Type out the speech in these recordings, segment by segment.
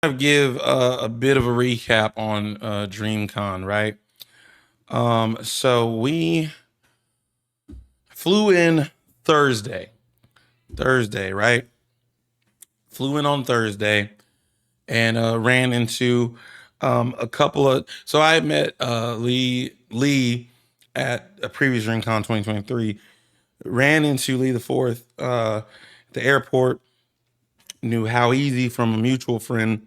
Give a bit of a recap on DreamCon, right? So we flew in Thursday. Thursday, right? Flew in on Thursday and ran into a couple of. So I met Lee at a previous DreamCon 2023. Ran into Lee the Fourth at the airport. Knew How Easy from a mutual friend,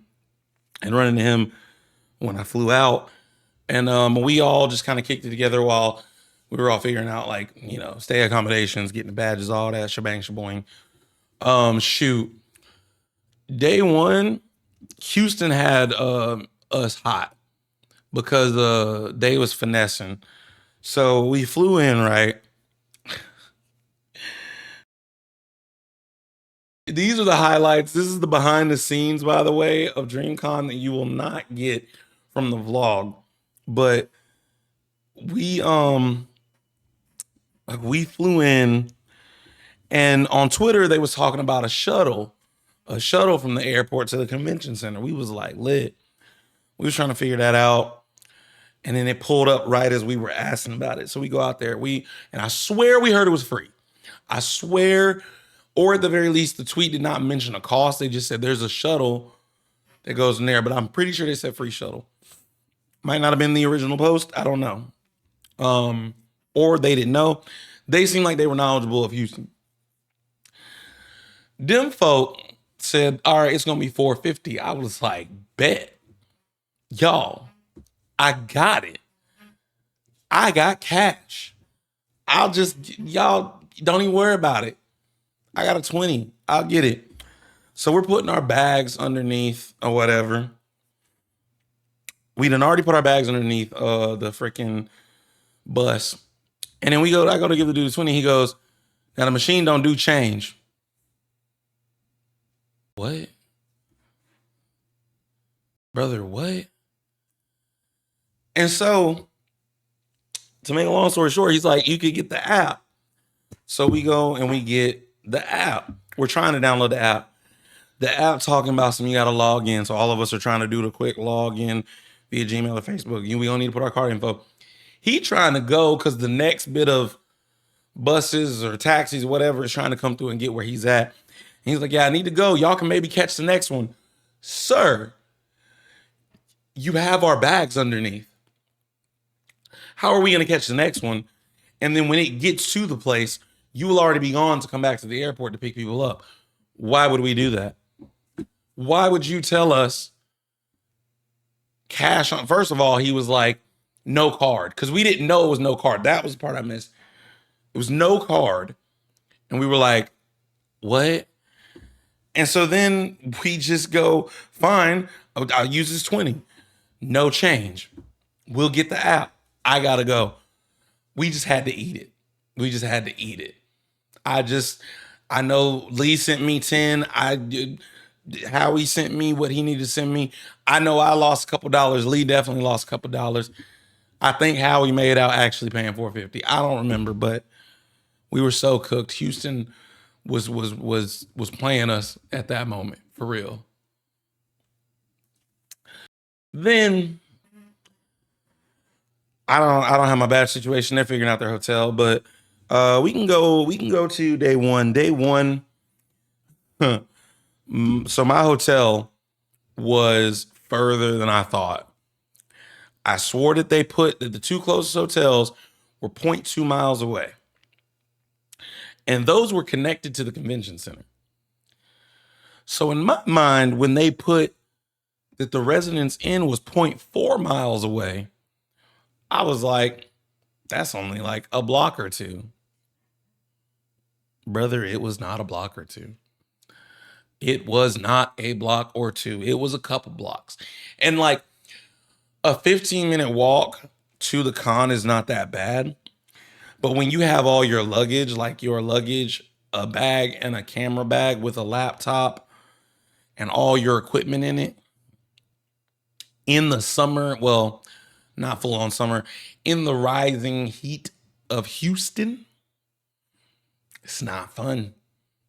and running into him when I flew out. And we all just kind of kicked it together while we were all figuring out, like, stay accommodations, getting the badges, all that shebang shaboing. Shoot. Day one, Houston had us hot because they was finessing. So we flew in, right? These are the highlights. This is the behind the scenes, by the way, of DreamCon that you will not get from the vlog. But we we flew in, and on Twitter they was talking about a shuttle from the airport to the convention center. We was like lit. We was trying to figure that out. And then it pulled up right as we were asking about it. So we go out there. And I swear we heard it was free. I swear, or at the very least, the tweet did not mention a cost. They just said there's a shuttle that goes in there, but I'm pretty sure they said free shuttle. Might not have been the original post. I don't know. Or they didn't know. They seemed like they were knowledgeable of Houston. Them folk said, all right, it's gonna be 450. I was like, bet. Y'all, I got it. I got cash. Y'all don't even worry about it. I got a 20. I'll get it. So we're putting our bags underneath or whatever. We done already put our bags underneath the freaking bus. And then I go to give the dude 20. He goes, now the machine don't do change. What? Brother, what? And so, to make a long story short, he's like, you could get the app. So we go and we get the app. We're trying to download the app. The app talking about you got to log in. So all of us are trying to do the quick login via Gmail or Facebook. We don't need to put our card info. He trying to go because the next bit of buses or taxis, whatever, is trying to come through and get where he's at. And he's like, yeah, I need to go. Y'all can maybe catch the next one. Sir, you have our bags underneath. How are we going to catch the next one? And then when it gets to the place, you will already be gone to come back to the airport to pick people up. Why would we do that? Why would you tell us cash on? First of all, he was like, no card, because we didn't know it was no card. That was the part I missed. It was no card. And we were like, what? And so then we just go, fine, I'll use this 20. No change. We'll get the app. I gotta go. We just had to eat it. We just had to eat it. I know Lee sent me 10. Howie sent me what he needed to send me. I know I lost a couple dollars. Lee definitely lost a couple dollars. I think Howie made out actually paying 450. I don't remember, but we were so cooked. Houston was playing us at that moment, for real. Then I don't have my badge situation. They're figuring out their hotel, but we can go to day one. Day one. So my hotel was further than I thought. I swore that they put that the two closest hotels were zero point 0.2 miles away. And those were connected to the convention center. So in my mind, when they put that the Residence Inn was zero point 0.4 miles away, I was like, that's only like a block or two. Brother, it was not a block or two. It was not a block or two. It was a couple blocks. And like a 15-minute walk to the con is not that bad. But when you have all your luggage, like your luggage, a bag and a camera bag with a laptop and all your equipment in it, in the summer, well, not full on summer, in the rising heat of Houston, it's not fun.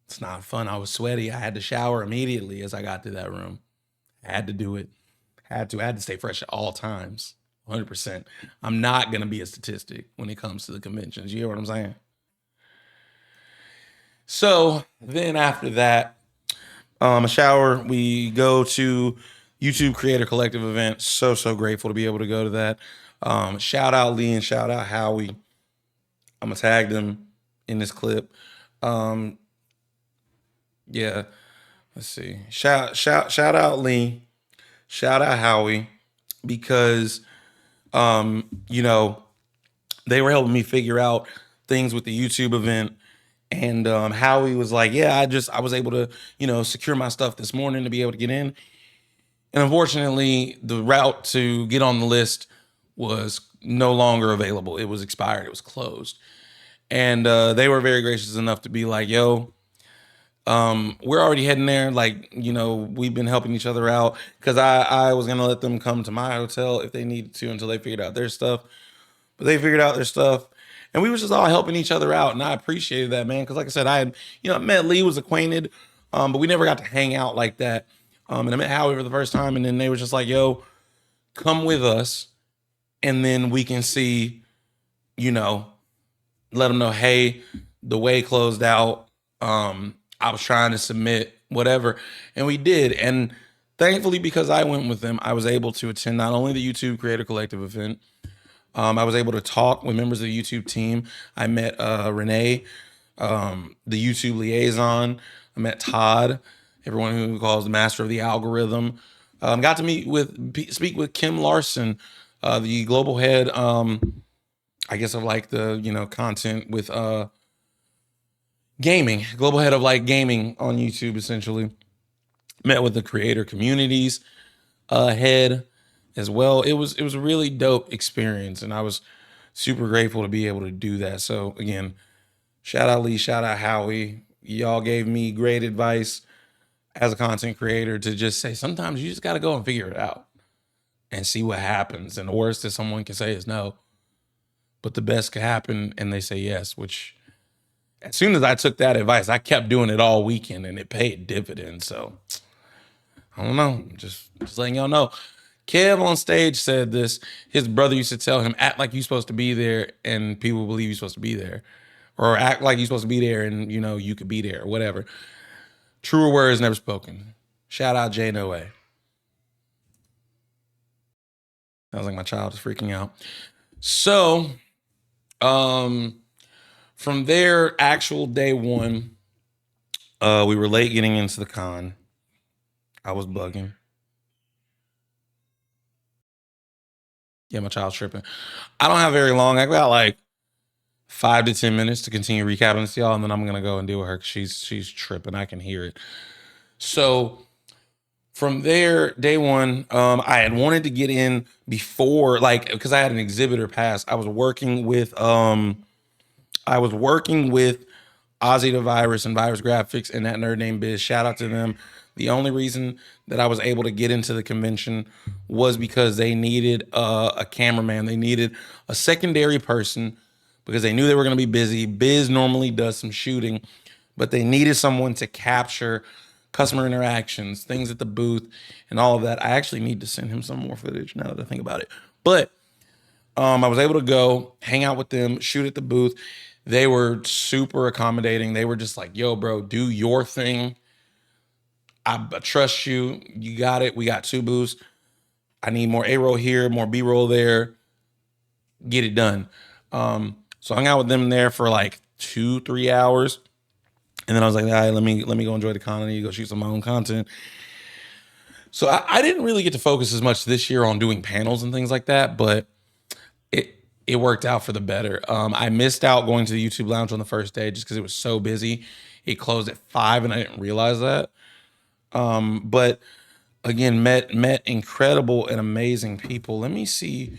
It's not fun. I was sweaty. I had to shower immediately as I got to that room. Had to do it. I had to stay fresh at all times. 100%. I'm not gonna be a statistic when it comes to the conventions. You hear what I'm saying? So then after that, a shower, we go to YouTube Creator Collective event. So grateful to be able to go to that. Shout out Lee and shout out Howie. I'm gonna tag them in this clip. Um, yeah, let's see. Shout out Lee. Shout out Howie because you know, they were helping me figure out things with the YouTube event. And Howie was like, yeah, I was able to, secure my stuff this morning to be able to get in. And unfortunately, the route to get on the list was no longer available. It was expired. It was closed. And they were very gracious enough to be like, yo, we're already heading there. Like, we've been helping each other out because I was going to let them come to my hotel if they needed to until they figured out their stuff. But they figured out their stuff. And we was just all helping each other out. And I appreciated that, man. Because like I said, I had, met Lee, was acquainted, but we never got to hang out like that. And I met Howie for the first time. And then they were just like, yo, come with us. And then we can see, let them know, hey, the way closed out. I was trying to submit whatever. And we did. And thankfully, because I went with them, I was able to attend not only the YouTube Creator Collective event, I was able to talk with members of the YouTube team. I met Renee, the YouTube liaison. I met Todd, everyone who calls the master of the algorithm. Got to speak with Kim Larson, the global head, I guess of like the content with gaming, global head of like gaming on YouTube essentially. Met with the creator communities head as well. It was a really dope experience, and I was super grateful to be able to do that. So again, shout out Lee, shout out Howie. Y'all gave me great advice as a content creator to just say sometimes you just got to go and figure it out and see what happens. And the worst that someone can say is no, but the best can happen and they say yes. Which as soon as I took that advice, I kept doing it all weekend and it paid dividends. So I don't know, just letting y'all know. Kev on stage said this. His brother used to tell him, act like you're supposed to be there and people believe you're supposed to be there. Or act like you're supposed to be there and, you could be there or whatever. Truer words never spoken. Shout out Jay No Way. Sounds like my child is freaking out. So, from there, actual day one, we were late getting into the con. I was bugging. Yeah, my child's tripping. I don't have very long. I got like 5 to 10 minutes to continue recapping this, y'all, and then I'm gonna go and deal with her because she's tripping. I can hear it. So from there, day one, I had wanted to get in before, like, because I had an exhibitor pass. I was working with Ozzy the Virus and Virus Graphics and That Nerd Named Biz. Shout out to them. The only reason that I was able to get into the convention was because they needed a cameraman. They needed a secondary person because they knew they were going to be busy. Biz normally does some shooting, but they needed someone to capture customer interactions, things at the booth, and all of that. I actually need to send him some more footage now that I think about it. But I was able to go hang out with them, shoot at the booth. They were super accommodating. They were just like, yo, bro, do your thing. I trust you. You got it. We got 2 booths. I need more A-roll here, more B-roll there. Get it done. So I hung out with them there for like 2-3 hours. And then I was like, all right, let me go enjoy the con. I need to go shoot some of my own content. So I didn't really get to focus as much this year on doing panels and things like that, but it worked out for the better. I missed out going to the YouTube Lounge on the first day just because it was so busy. It closed at 5 and I didn't realize that. But again, met incredible and amazing people. Let me see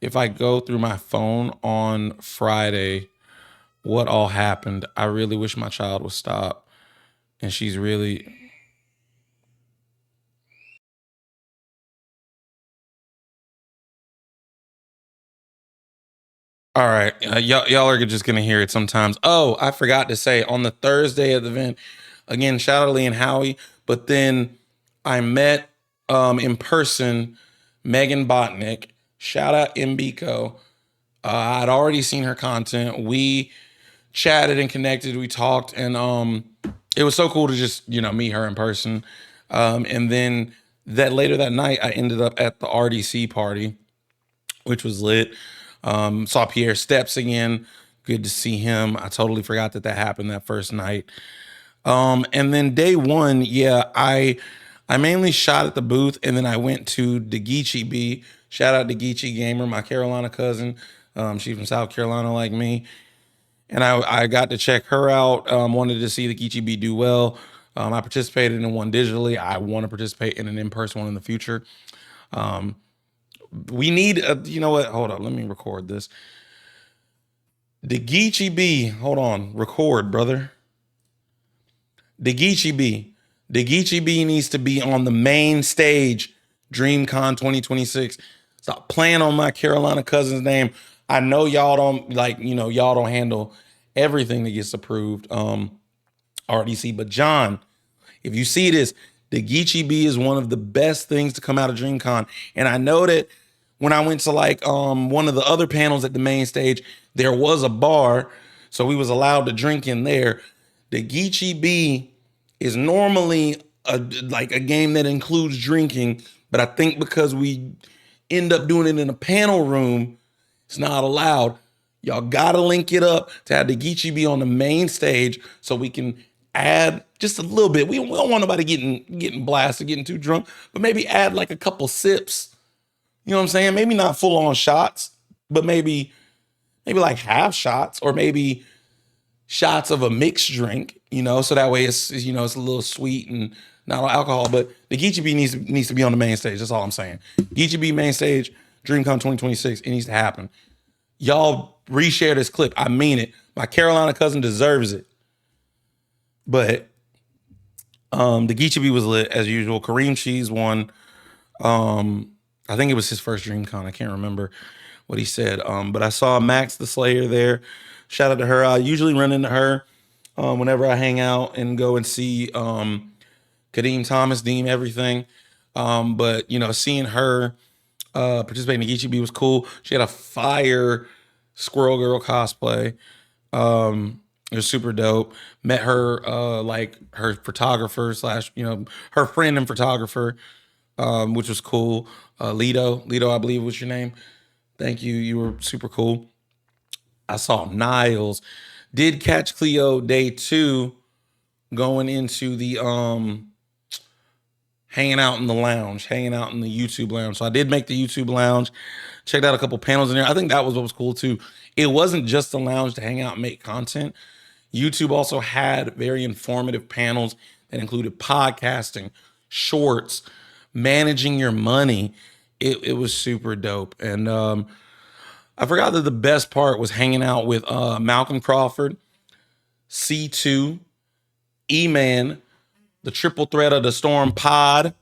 if I go through my phone on Friday, what all happened. I really wish my child would stop. And she's really... All right, y'all are just gonna hear it sometimes. Oh, I forgot to say on the Thursday of the event, again, shout out to Lee and Howie. But then I met in person Megan Botnick. Shout out Mbiko. I'd already seen her content. We chatted and connected. We talked, and it was so cool to just meet her in person. And then that later that night, I ended up at the RDC party, which was lit. Saw Pierre Steps again. Good to see him. I totally forgot that happened that first night. And then day one, yeah, I mainly shot at the booth, and then I went to Degeechee B. Shout out to Geechee Gamer, my Carolina cousin. She's from South Carolina like me. And I got to check her out. Wanted to see the Geechee B do well. I participated in one digitally. I want to participate in an in-person one in the future. We need, you know what? Hold on. Let me record this. Degeechee B. Hold on. Record, brother. Degeechee B. Degeechee B needs to be on the main stage, DreamCon 2026. Stop playing on my Carolina cousin's name. I know y'all don't y'all don't handle everything that gets approved, RDC. But John, if you see this, Degeechee B is one of the best things to come out of DreamCon. And I know that when I went to one of the other panels at the main stage, there was a bar, so we was allowed to drink in there. Degeechee B is normally a game that includes drinking, but I think because we end up doing it in a panel room, it's not allowed. Y'all gotta link it up to have Degeechee B on the main stage so we can add just a little bit. We don't want nobody getting blasted, getting too drunk, but maybe add like a couple sips. You know what I'm saying? Maybe not full on shots, but maybe like half shots, or maybe shots of a mixed drink, so that way it's it's a little sweet and not all alcohol. But the Geechee B needs to be on the main stage. That's all I'm saying. Geechee B main stage, DreamCon 2026. It needs to happen. Y'all reshare this clip. I mean it. My Carolina cousin deserves it. But the Geechee B was lit as usual. Kareem Cheese won. I think it was his first DreamCon. I can't remember what he said. But I saw Max the Slayer there. Shout out to her. I usually run into her whenever I hang out and go and see Kadeem Thomas, Deem everything. But seeing her participating in Geechee B was cool. She had a fire Squirrel Girl cosplay. It was super dope. Met her her photographer slash her friend and photographer, which was cool. Lido, I believe was your name. Thank you. You were super cool. I saw Niles. Did catch Cleo day 2 going into the hanging out in the lounge, hanging out in the YouTube lounge. So I did make the YouTube lounge, checked out a couple panels in there. I think that was what was cool too. It wasn't just a lounge to hang out and make content. YouTube also had very informative panels that included podcasting, shorts, managing your money. It was super dope. And I forgot that the best part was hanging out with Malcolm Crawford, C2, E-Man, the triple threat of the Storm Pod.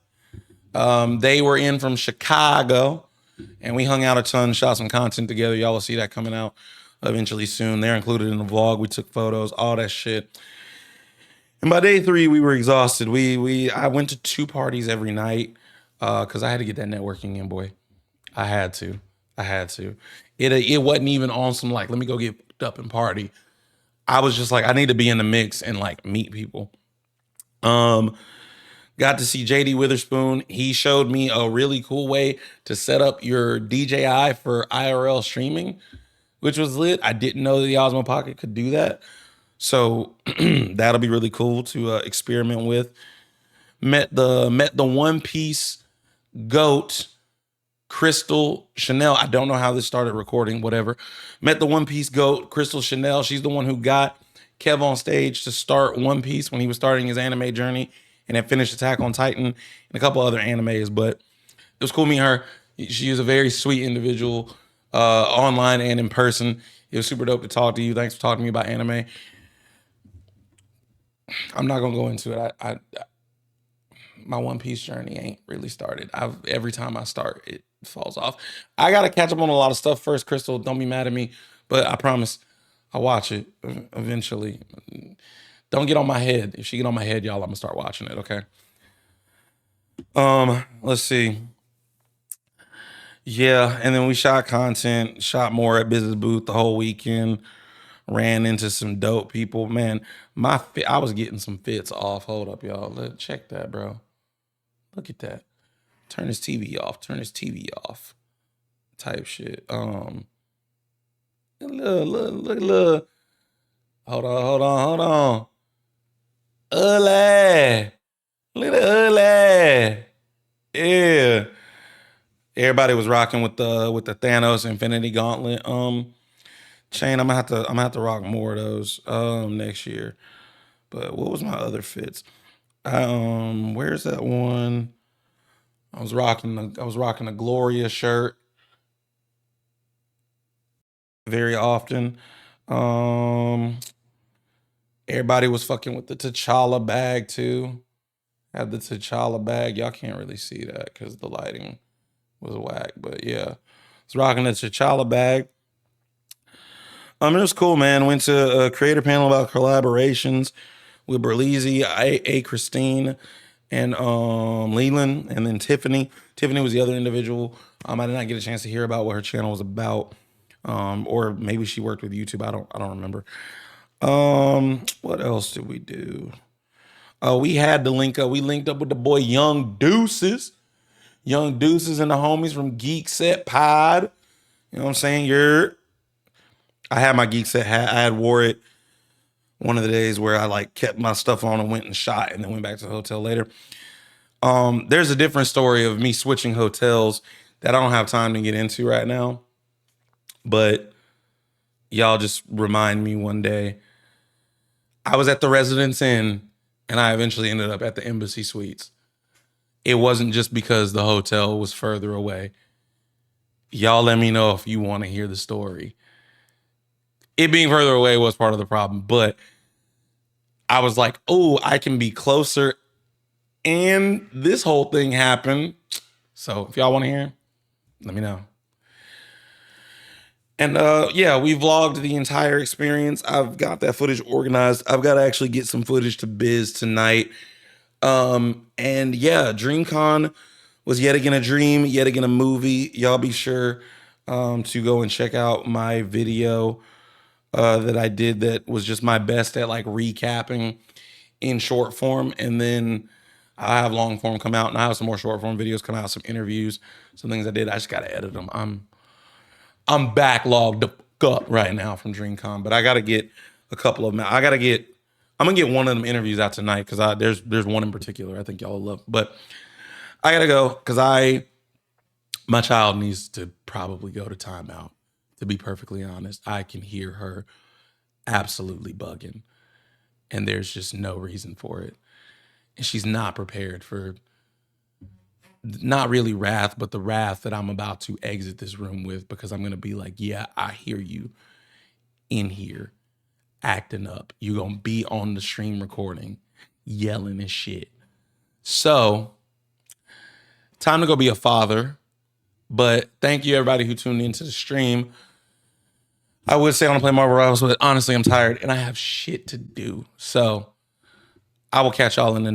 They were in from Chicago, and we hung out a ton, shot some content together. Y'all will see that coming out eventually soon. They're included in the vlog. We took photos, all that shit. And by day 3, we were exhausted. I went to 2 parties every night because I had to get that networking in, boy. I had to. It wasn't even on some let me go get up and party. I was just I need to be in the mix and meet people. Got to see JD Witherspoon. He showed me a really cool way to set up your DJI for IRL streaming, which was lit. I didn't know that the Osmo Pocket could do that. So that'll be really cool to experiment with. Met the One Piece GOAT, Crystal Chanel. I don't know how this started recording, whatever. Met the One Piece GOAT, Crystal Chanel. She's the one who got Kev on stage to start One Piece when he was starting his anime journey, and then finished Attack on Titan and a couple other animes. But it was cool meeting her. She is a very sweet individual, online and in person. It was super dope to talk to you. Thanks for talking to me about anime. I'm not gonna go into it. I my One Piece journey ain't really started. Every time I start, it falls off. I gotta catch up on a lot of stuff first, Crystal. Don't be mad at me, but I promise I'll watch it eventually. Don't get on my head. If she get on my head, y'all, I'm gonna start watching it, okay? Let's see. Yeah, and then we shot content, shot more at Business Booth the whole weekend. Ran into some dope people. Man, I was getting some fits off. Hold up, y'all. Check that, bro. Look at that. Turn his TV off. Turn his TV off. Type shit. Look. Hold on, hold on, hold on. Ugly. Look at ugly. Yeah. Everybody was rocking with the Thanos Infinity Gauntlet chain. I'm gonna have to rock more of those next year. But what was my other fits? Where's that one? I was rocking a Gloria shirt very often. Um Everybody was fucking with the T'Challa bag too. Had the T'Challa bag. Y'all can't really see that because the lighting was whack. But yeah, I was rocking the T'Challa bag. It was cool, man. Went to a creator panel about collaborations with Berleezy, A. Christine, and Leland, and then Tiffany. Tiffany was the other individual. I did not get a chance to hear about what her channel was about, or maybe she worked with YouTube. I don't remember. What else did we do? We had to link up. We linked up with the boy Young Deuces. Young Deuces and the homies from Geek Set Pod. You know what I'm saying? I had my Geek Set hat. I had wore it one of the days where I like kept my stuff on and went and shot and then went back to the hotel later. There's a different story of me switching hotels that I don't have time to get into right now. But y'all just remind me one day. I was at the Residence Inn and I eventually ended up at the Embassy Suites. It wasn't just because the hotel was further away. Y'all let me know if you want to hear the story. It being further away was part of the problem, but I was like, oh, I can be closer. And this whole thing happened. So if y'all want to hear, let me know. And yeah, we vlogged the entire experience. I've got that footage organized. I've got to actually get some footage to Biz tonight. And yeah, DreamCon was yet again a dream, yet again a movie. Y'all be sure to go and check out my video that I did that was just my best at like recapping in short form. And then I have long form come out and I have some more short form videos come out, some interviews, some things I did. I just got to edit them. I'm backlogged up right now from DreamCon, but I got to get a couple of them. I'm gonna get one of them interviews out tonight because there's one in particular I think y'all love. But I gotta go because my child needs to probably go to timeout. To be perfectly honest, I can hear her absolutely bugging, and there's just no reason for it. And she's not prepared for not really wrath, but the wrath that I'm about to exit this room with because I'm gonna be like, yeah, I hear you in here acting up. You're gonna be on the stream recording, yelling and shit. So, time to go be a father. But thank you everybody who tuned into the stream. I would say I want to play Marvel Rivals, but honestly, I'm tired and I have shit to do. So I will catch y'all in the